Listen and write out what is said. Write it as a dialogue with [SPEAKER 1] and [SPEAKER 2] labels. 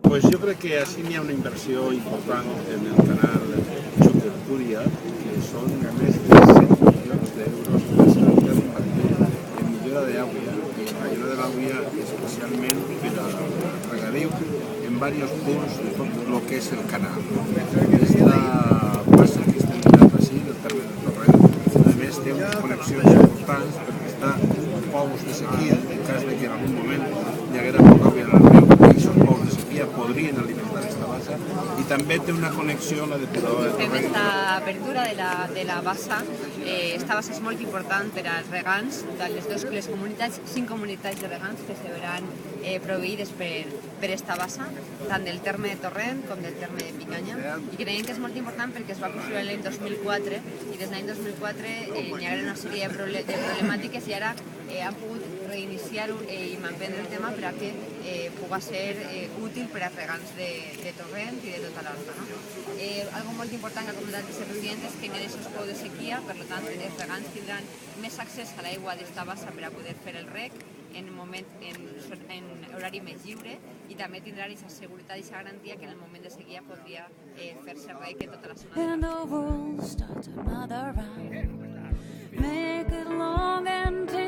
[SPEAKER 1] Pues jo crec que així n'hi ha una inversió important en el canal Xutertúria, que són més de 100 milions d'euros que s'han d'invertir en millora d'àgua, i en millora de l'àgua especialment per al regadiu en diversos punts de tot el que és el canal. Aquesta bassa que estem mirant així, del terme de Torrent, a més té unes connexions importants perquè està en pous de sequia, en cas de que en algun moment hi haguera poca aigua al riu, i aquests pous de sequia podrien alimentar aquesta bassa, i també té una connexió amb la depuradora de
[SPEAKER 2] Fem
[SPEAKER 1] Torrent.
[SPEAKER 2] esta apertura de la bassa. Esta bassa és molt important per als regants de les comunitats, 5 comunitats de regants que se veran proveïdes per esta bassa, tant del terme de Torrent com del terme de Picanya. I creiem que és molt important perquè es va construir l'any 2004 i des de l'any 2004 hi ha una sèrie de problemàtiques i ara han pogut reiniciar-ho i manprendre el tema per a que pugui ser útil per als regants de Torrent i de tota l'Alta. Algo molt important que ha comentat el vicepresident és que en aquests pous de sequia, per tant, els regants tindran més accés a l'aigua d'esta bassa per a poder fer el reg en horari més lliure, i també tindran aquesta seguretat i aquesta garantia que en el moment de sequia podria fer-se reg en tota la zona de l'Alta.